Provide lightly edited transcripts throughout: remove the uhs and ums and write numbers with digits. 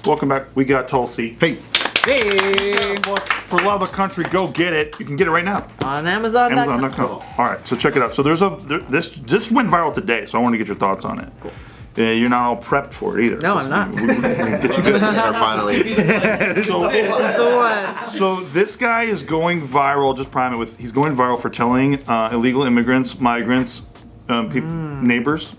Welcome back. We got Tulsi. Hey. Hey. For love of country, go get it. You can get it right now. On Amazon.com. Amazon.com. All right, so check it out. So this went viral today, so I want to get your thoughts on it. Cool. You're not all prepped for it either. No, I'm not. We get you good. Finally. This is the one. So this guy is going viral. Just prime it with. He's going viral for telling illegal immigrants, migrants, neighbors.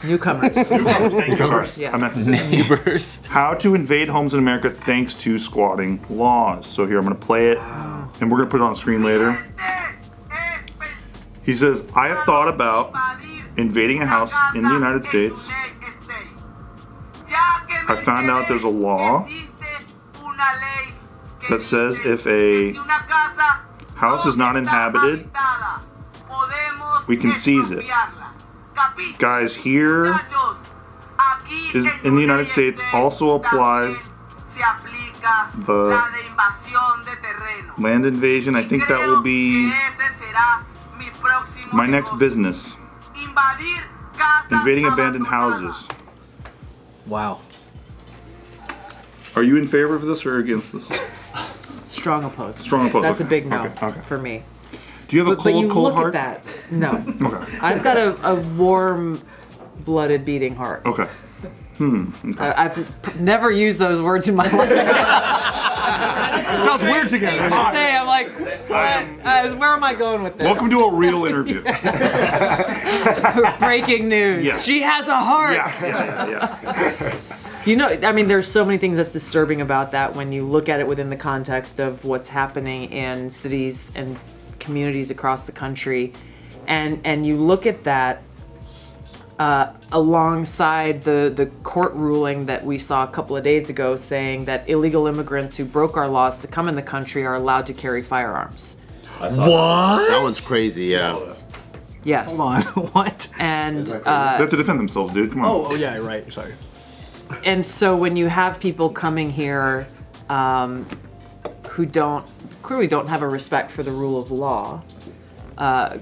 Newcomers. Thank you. Sorry. Yes. I meant to say Neighbors. how to invade homes in America thanks to squatting laws. So here I'm going to play it, and we're going to put it on the screen later. He says, I have thought about invading a house in the United States. I found out there's a law that says if a house is not inhabited, we can seize it. Guys, here is in the United States also applies the land invasion. I think that will be my next business. Invading abandoned houses. Wow. Are you in favor of this or against this? Strong opposed. Strong opposed. That's okay. a big no Okay. for me. Do you have a But you cold look heart? at that. No. Okay. I've got a warm-blooded beating heart. Okay. I've never used those words in my life. Sounds weird together. I'm like, where am I going with this? Welcome to a real interview. Breaking news. Yeah. She has a heart. Yeah. You know, I mean, there's so many things that's disturbing about that when you look at it within the context of what's happening in cities and communities across the country, and you look at that alongside the court ruling that we saw a couple of days ago saying that illegal immigrants who broke our laws to come in the country are allowed to carry firearms. What? That one's crazy, yeah. Yes. Hold on. What? And They have to defend themselves, dude. Come on. Oh, yeah, right. Sorry. and so when you have people coming here who clearly don't have a respect for the rule of law,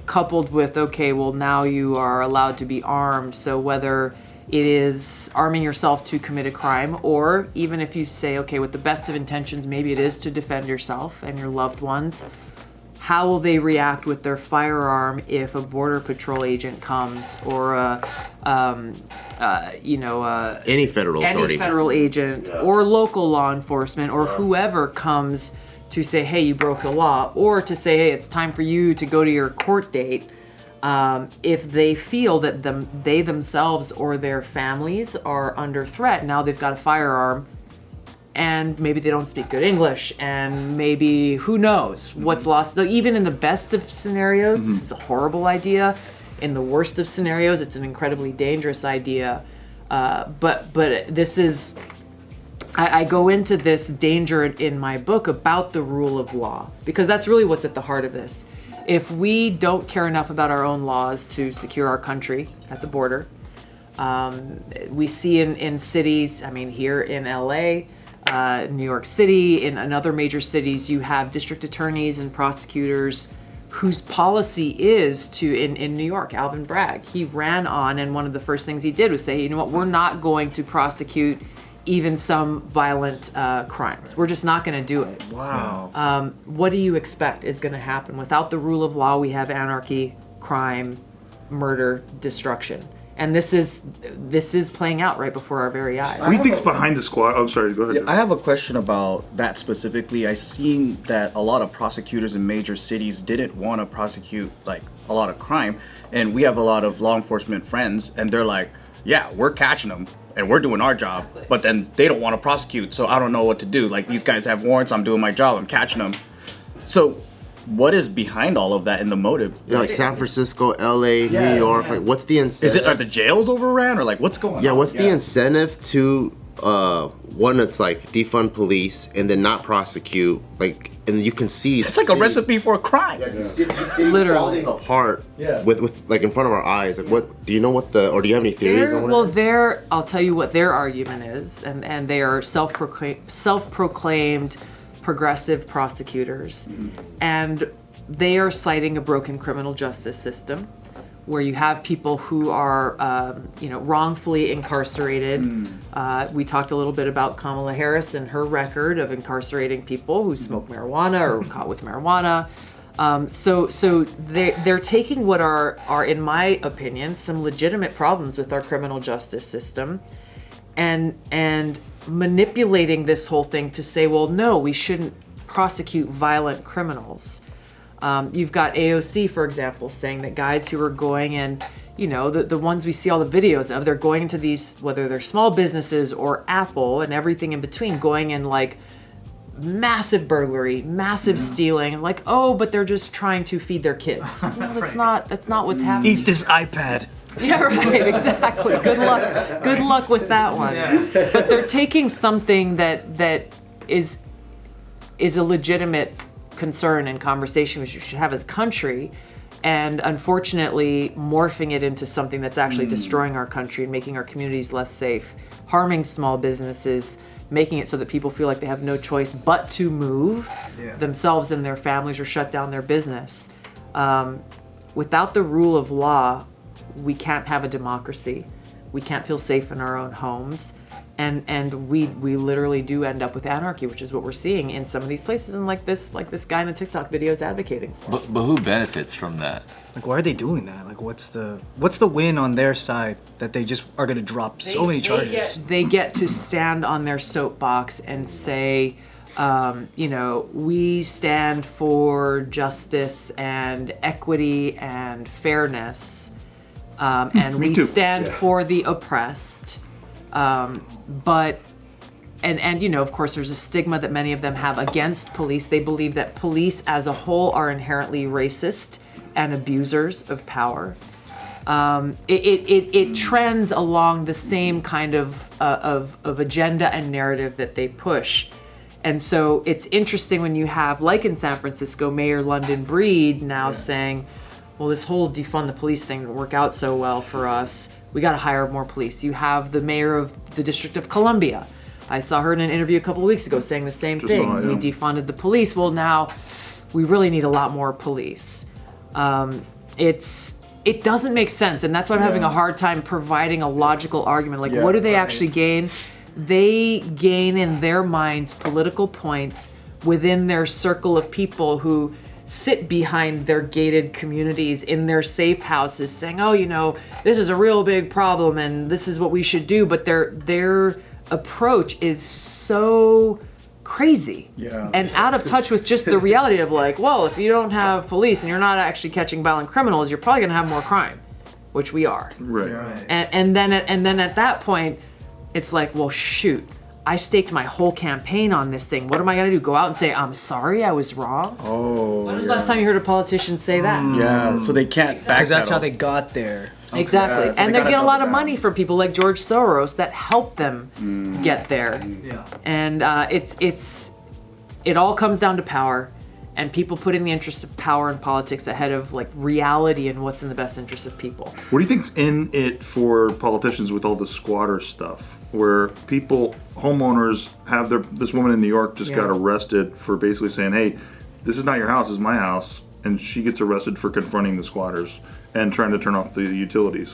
coupled with, okay, well now you are allowed to be armed, so whether it is arming yourself to commit a crime, or even if you say, okay, with the best of intentions, maybe it is to defend yourself and your loved ones, how will they react with their firearm if a border patrol agent comes, or Any federal authority. any federal agent or local law enforcement or whoever comes to say, hey, you broke the law, or to say, hey, it's time for you to go to your court date, if they feel that they themselves or their families are under threat. Now they've got a firearm and maybe they don't speak good English, and maybe, who knows what's lost. Even in the best of scenarios, this is a horrible idea. In the worst of scenarios, it's an incredibly dangerous idea. But this is, I go into this danger in my book about the rule of law, because that's really what's at the heart of this. If we don't care enough about our own laws to secure our country at the border, we see in cities, I mean, here in LA, New York City, in other major cities, you have district attorneys and prosecutors whose policy is to, in New York, Alvin Bragg, he ran on, and one of the first things he did was say, you know what, we're not going to prosecute even some violent crimes. We're just not going to do it. Wow. What do you expect is going to happen? Without the rule of law, we have anarchy, crime, murder, destruction. And this is playing out right before our very eyes. What do you think's behind the squad? Oh, sorry, go ahead. I have a question about that specifically. I seen that a lot of prosecutors in major cities didn't want to prosecute like a lot of crime, and we have a lot of law enforcement friends, and they're like, yeah, we're catching them and we're doing our job, but then they don't want to prosecute, so I don't know what to do. Like, these guys have warrants, I'm doing my job, I'm catching them. So what is behind all of that in the motive? Yeah, like San Francisco, LA, New York. Like, what's the incentive? Are the jails overran, or like what's going on? Yeah, what's the incentive to one that's like defund police and then not prosecute? Like, and you can see it's like a recipe for a crime. Yeah, the city's falling apart with like in front of our eyes. Like, what do you know? What the, or do you have any theories on what? Well, I'll tell you what their argument is, and they are self-proclaimed progressive prosecutors, and they are citing a broken criminal justice system, where you have people who are, wrongfully incarcerated. We talked a little bit about Kamala Harris and her record of incarcerating people who smoke marijuana or caught with marijuana. So they're taking what are, in my opinion, some legitimate problems with our criminal justice system, and manipulating this whole thing to say, well, no, we shouldn't prosecute violent criminals. You've got AOC, for example, saying that guys who are going in, the ones we see all the videos of, they're going into these, whether they're small businesses or Apple and everything in between, going in like massive burglary, massive stealing, like, oh, but they're just trying to feed their kids. No, that's not what's happening. Eat this iPad. Yeah, right, exactly. Good luck with that one. Yeah. But they're taking something that is a legitimate concern and conversation which we should have as a country, and unfortunately morphing it into something that's actually destroying our country and making our communities less safe, harming small businesses, making it so that people feel like they have no choice but to move themselves and their families or shut down their business. Without the rule of law, we can't have a democracy. We can't feel safe in our own homes. And we literally do end up with anarchy, which is what we're seeing in some of these places, and like this guy in the TikTok video is advocating for. But who benefits from that? Like, why are they doing that? Like, what's the win on their side that they just are going to drop so many charges? They get to stand on their soapbox and say, we stand for justice and equity and fairness, and we stand for the oppressed. But of course, there's a stigma that many of them have against police. They believe that police as a whole are inherently racist and abusers of power. It trends along the same kind of agenda and narrative that they push. And so it's interesting when you have, like in San Francisco, Mayor London Breed now saying, well, this whole defund the police thing didn't work out so well for us. We got to hire more police. You have the mayor of the District of Columbia. I saw her in an interview a couple of weeks ago saying the same thing. We defunded the police. Well, now we really need a lot more police. It doesn't make sense, and that's why I'm having a hard time providing a logical argument. Like, what do they actually gain? They gain in their minds political points within their circle of people who sit behind their gated communities in their safe houses saying, oh, this is a real big problem and this is what we should do. But their approach is so crazy and out of touch with just the reality of like, well, if you don't have police and you're not actually catching violent criminals, you're probably going to have more crime, which we are. Right. And then at that point, it's like, well, shoot. I staked my whole campaign on this thing. What am I going to do? Go out and say, I'm sorry, I was wrong? Oh. When was the last time you heard a politician say that? Yeah, so they can't back Because that's how they got there. Exactly. Yeah, so and they they're gotta getting a lot double of down. money from people like George Soros that help them get there. Yeah. And it all comes down to power, and people putting the interests of power and politics ahead of like reality and what's in the best interest of people. What do you think's in it for politicians with all the squatter stuff? Where homeowners have this woman in New York just got arrested for basically saying, hey, this is not your house, it's my house. And she gets arrested for confronting the squatters and trying to turn off the utilities.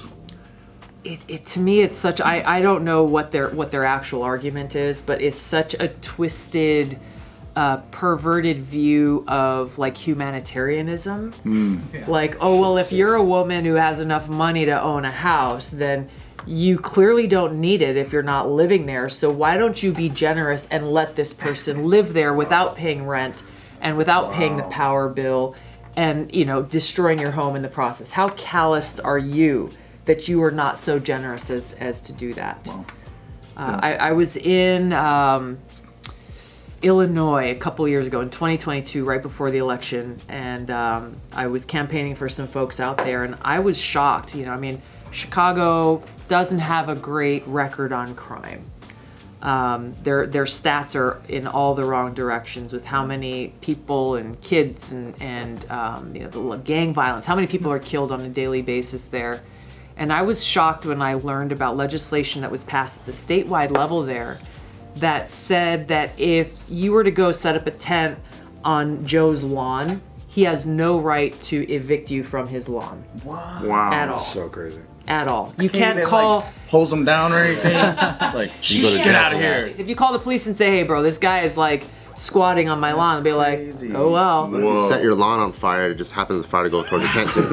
It to me, it's such, I don't know what their actual argument is, but it's such a twisted, perverted view of like humanitarianism. Like, oh, well, if you're a woman who has enough money to own a house, then you clearly don't need it if you're not living there. So why don't you be generous and let this person live there without paying rent and without paying the power bill and, destroying your home in the process? How calloused are you that you are not so generous as to do that? Wow. I was in Illinois a couple years ago in 2022, right before the election, and I was campaigning for some folks out there, and I was shocked. Chicago doesn't have a great record on crime. Their stats are in all the wrong directions with how many people and kids and the gang violence, how many people are killed on a daily basis there. And I was shocked when I learned about legislation that was passed at the statewide level there that said that if you were to go set up a tent on Joe's lawn, he has no right to evict you from his lawn. Wow. At all. So crazy. At all. You Can't can't even, call. like, hose them down or anything. Like, You go to get jail out of for that. here. If you call the police and say, "Hey, bro, this guy is like squatting on my lawn," and be like, crazy. "Oh well." If you set your lawn on fire, it just happens the fire to go towards the tent too.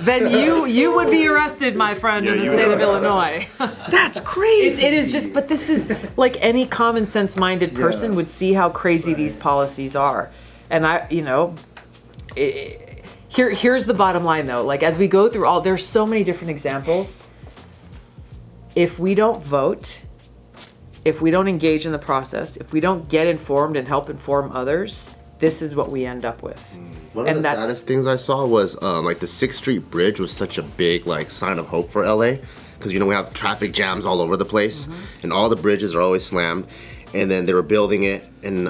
Then you would be arrested, my friend, in the you state would. of Illinois. That's crazy. It is just, but this is like any common sense minded person would see how crazy these policies are. And here's the bottom line though. Like as we go through there's so many different examples. If we don't vote, if we don't engage in the process, if we don't get informed and help inform others, this is what we end up with. One of the saddest things I saw was like the 6th Street Bridge was such a big like sign of hope for LA, because we have traffic jams all over the place, and all the bridges are always slammed. And then they were building it, and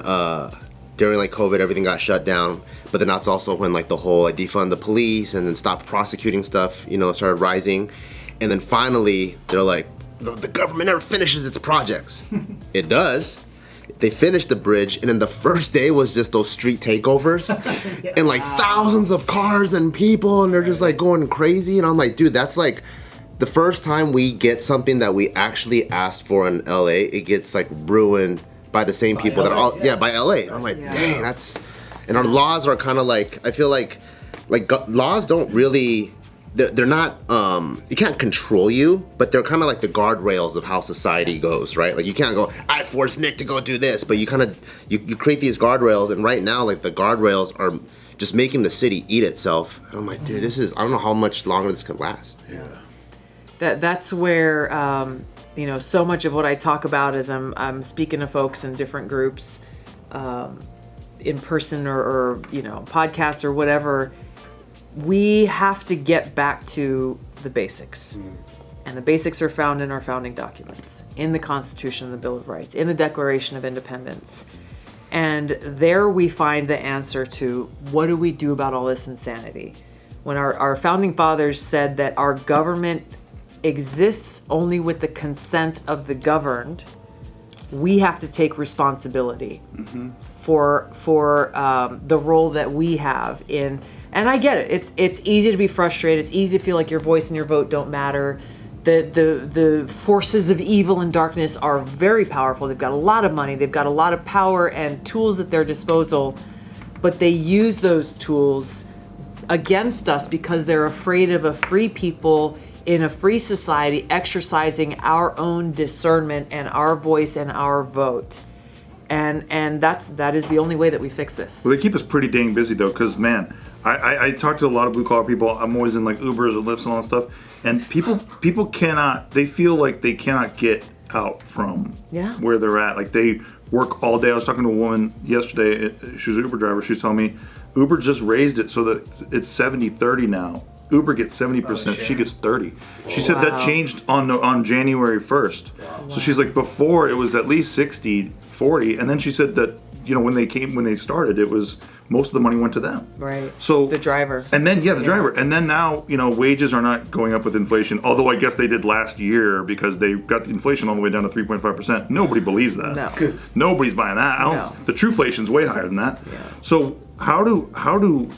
during like COVID, everything got shut down. But then that's also when like the whole defund the police and then stop prosecuting stuff, started rising. And then finally, they're like, the government never finishes its projects. It does. They finished the bridge, and then the first day was just those street takeovers, and like thousands of cars and people, and they're just like going crazy. And I'm like, dude, that's like the first time we get something that we actually asked for in LA. It gets like ruined by the same people that are by LA. And I'm like, dang, that's. And our laws are kind of like, I feel like laws don't really. They're not, you can't control you, but they're kind of like the guardrails of how society goes, right? Like you can't go, I forced Nick to go do this, but you kind of, you create these guardrails, and right now, like the guardrails are just making the city eat itself. And I'm like, dude, I don't know how much longer this could last. Yeah. That's where, so much of what I talk about is I'm speaking to folks in different groups, in person or podcasts or whatever. We have to get back to the basics. And the basics are found in our founding documents, in the Constitution and the Bill of Rights, in the Declaration of Independence. And there we find the answer to what do we do about all this insanity? When our founding fathers said that our government exists only with the consent of the governed, we have to take responsibility for the role that we have in. And I get it. It's easy to be frustrated. It's easy to feel like your voice and your vote don't matter. The forces of evil and darkness are very powerful. They've got a lot of money. They've got a lot of power and tools at their disposal, but they use those tools against us because they're afraid of a free people in a free society exercising our own discernment and our voice and our vote. And that is the only way that we fix this. Well, they keep us pretty dang busy though, because man, I talk to a lot of blue collar people. I'm always in like Ubers and Lyfts and all that stuff, and people cannot. They feel like they cannot get out from where they're at. Like they work all day. I was talking to a woman yesterday. She was an Uber driver. She was telling me Uber just raised it so that it's 70-30 now. Uber gets 70%, she gets 30. She said that changed on January 1st. So she's like, before it was at least 60-40, and then she said that when they started, it was most of the money went to them. Right. So the driver. And then the driver. And then now, wages are not going up with inflation, although I guess they did last year because they got the inflation all the way down to 3.5%. Nobody believes that. No. Nobody's buying that. No. The true inflation's way higher than that. Yeah. So how do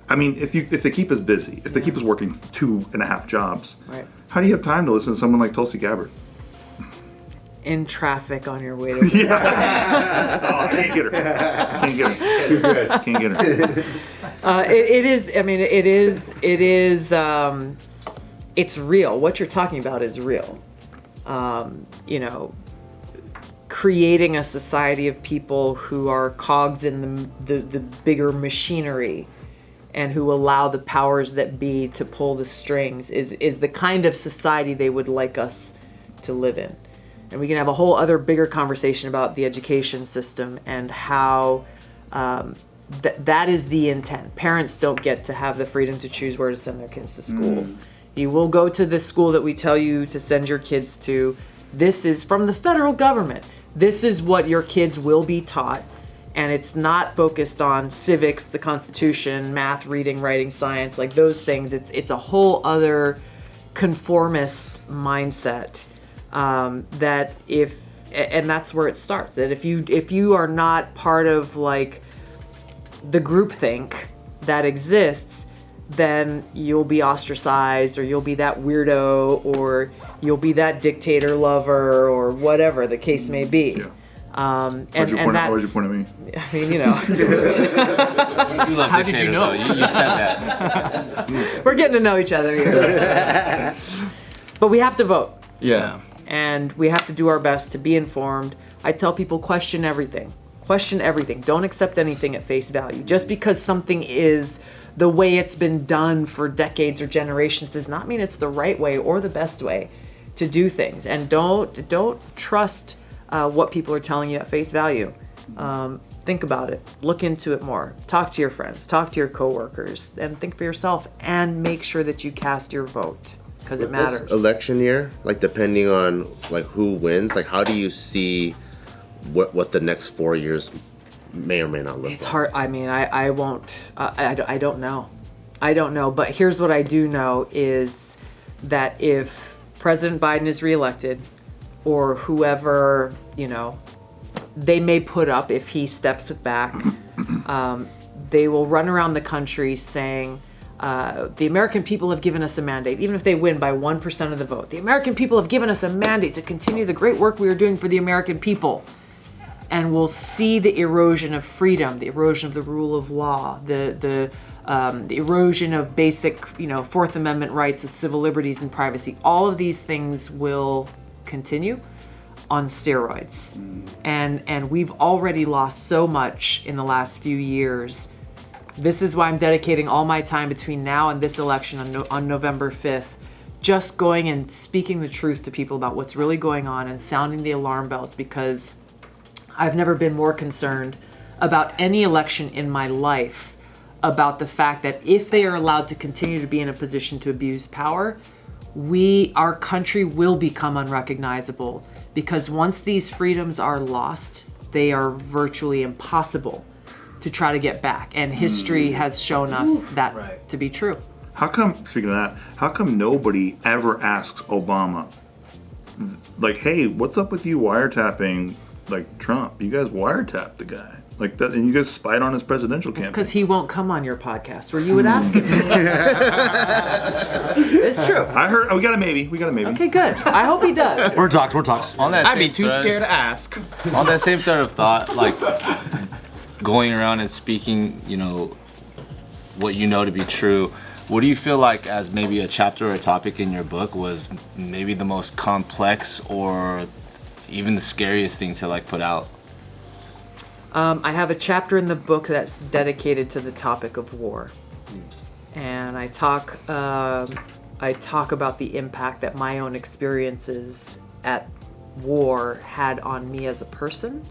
I mean, if they keep us busy, if they keep us working 2.5 jobs, right, how do you have time to listen to someone like Tulsi Gabbard? In traffic on your way to work. I can't get her. Too good. Can't get her. It is. I mean, it is. It's real. What you're talking about is real. Creating a society of people who are cogs in the bigger machinery, and who allow the powers that be to pull the strings is the kind of society they would like us to live in. And we can have a whole other bigger conversation about the education system and how that is the intent. Parents don't get to have the freedom to choose where to send their kids to school. You will go to the school that we tell you to send your kids to. This is from the federal government. This is what your kids will be taught. And it's not focused on civics, the Constitution, math, reading, writing, science, like those things. It's a whole other conformist mindset and that's where it starts. That if you are not part of like the groupthink that exists, then you'll be ostracized, or you'll be that weirdo, or you'll be that dictator lover, or whatever the case may be. Yeah. What'd you point at me? I mean, you know. You love How did you dictators, know? though. You said that. We're getting to know each other here. But we have to vote. Yeah. And we have to do our best to be informed. I tell people, question everything. Question everything. Don't accept anything at face value. Just because something is the way it's been done for decades or generations does not mean it's the right way or the best way to do things. And don't trust what people are telling you at face value. Think about it. Look into it more. Talk to your friends. Talk to your coworkers, and think for yourself. And make sure that you cast your vote, because it matters. This election year, like depending on like who wins, like how do you see what the next 4 years may or may not look like? It's hard. I mean, I won't. I don't know. I don't know. But here's what I do know is that if President Biden is reelected, or whoever, you know, they may put up if he steps back, they will run around the country saying, the American people have given us a mandate, even if they win by 1% of the vote. The American people have given us a mandate to continue the great work we are doing for the American people. And we'll see the erosion of freedom, the erosion of the rule of law, the erosion of basic, you know, Fourth Amendment rights of civil liberties and privacy. All of these things will continue on steroids. And we've already lost so much in the last few years. This is why I'm dedicating all my time between now and this election on November 5th, just going and speaking the truth to people about what's really going on and sounding the alarm bells, because I've never been more concerned about any election in my life about the fact that if they are allowed to continue to be in a position to abuse power, our country will become unrecognizable, because once these freedoms are lost, they are virtually impossible to try to get back. And history has shown us that to be true. How come, speaking of that, how come nobody ever asks Obama, like, hey, what's up with you wiretapping, like, Trump? You guys wiretapped the guy. Like that, and you guys spied on his presidential campaign. It's because he won't come on your podcast, or you would ask him. It's true. I heard. Oh, we got a maybe. Okay, good. I hope he does. We're talks. On that I'd be same too thread- scared to ask. On that same thread of thought, like going around and speaking, you know, what you know to be true, what do you feel like as maybe a chapter or a topic in your book was maybe the most complex or even the scariest thing to like put out? I have a chapter in the book that's dedicated to the topic of war, and I talk about the impact that my own experiences at war had on me as a person,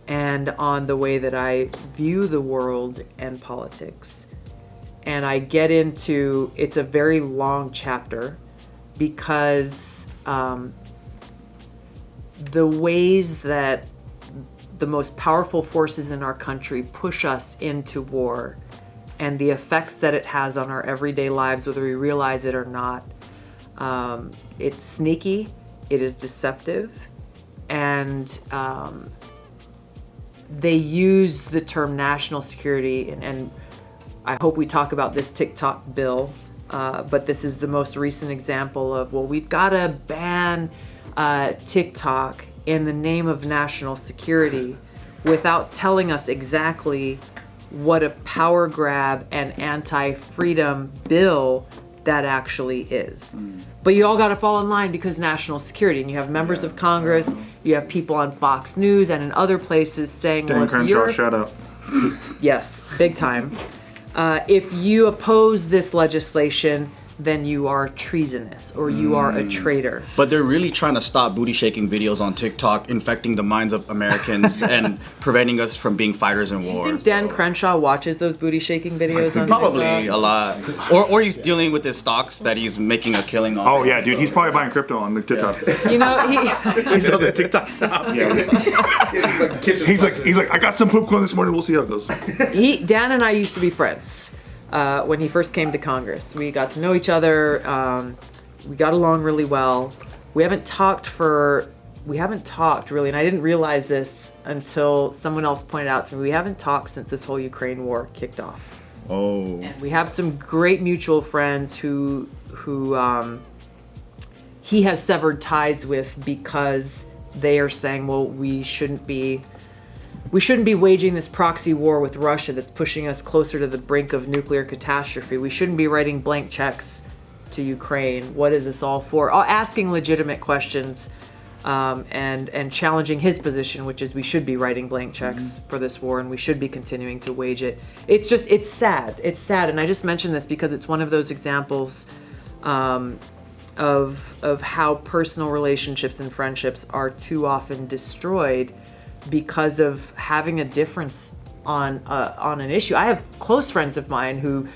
and on the way that I view the world and politics. And I get into, it's a very long chapter, because the ways that the most powerful forces in our country push us into war, and the effects that it has on our everyday lives, whether we realize it or not. It's sneaky, it is deceptive, and they use the term national security, and I hope we talk about this TikTok bill, but this is the most recent example of, well, we've got to ban TikTok in the name of national security, without telling us exactly what a power grab and anti-freedom bill that actually is. But you all got to fall in line because national security, and you have members of Congress, you have people on Fox News and in other places saying, Dan well, if Crenshaw, you're, shout out. yes, big time. If you oppose this legislation, then you are treasonous, or you are a traitor. But they're really trying to stop booty shaking videos on TikTok, infecting the minds of Americans and preventing us from being fighters in war. I think Dan Crenshaw watches those booty shaking videos on Probably TikTok. a lot. Or he's dealing with his stocks that he's making a killing on. Oh yeah, dude, he's probably buying crypto on the TikTok. You know, He's on the TikTok now. He's like, I got some popcorn this morning. We'll see how it goes. Dan and I used to be friends when he first came to Congress. We got to know each other. We got along really well. We haven't talked for we haven't talked really, and I didn't realize this until someone else pointed out to me. We haven't talked since this whole Ukraine war kicked off. Oh. And we have some great mutual friends who he has severed ties with because they are saying, well, we shouldn't be waging this proxy war with Russia that's pushing us closer to the brink of nuclear catastrophe. We shouldn't be writing blank checks to Ukraine. What is this all for? Asking legitimate questions and challenging his position, which is we should be writing blank checks for this war and we should be continuing to wage it. It's sad. It's sad. And I just mentioned this because it's one of those examples of how personal relationships and friendships are too often destroyed because of having a difference on an issue. I have close friends of mine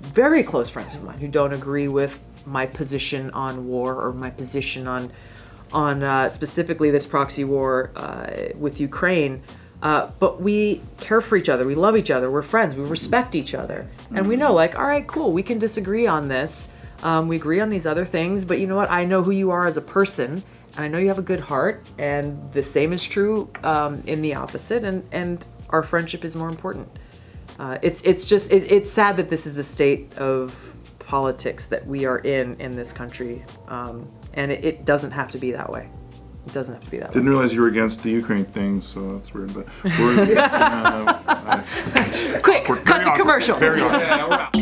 very close friends of mine who don't agree with my position on war or my position on specifically this proxy war with Ukraine. But we care for each other. We love each other. We're friends. We respect each other. And we know, like, all right, cool, we can disagree on this. We agree on these other things, but you know what? I know who you are as a person, and I know you have a good heart, and the same is true in the opposite, and our friendship is more important. It's sad that this is the state of politics that we are in this country, and it doesn't have to be that way. It doesn't have to be that way. Didn't realize you were against the Ukraine thing, so that's weird. But we're, Quick, cut to commercial. Very awkward.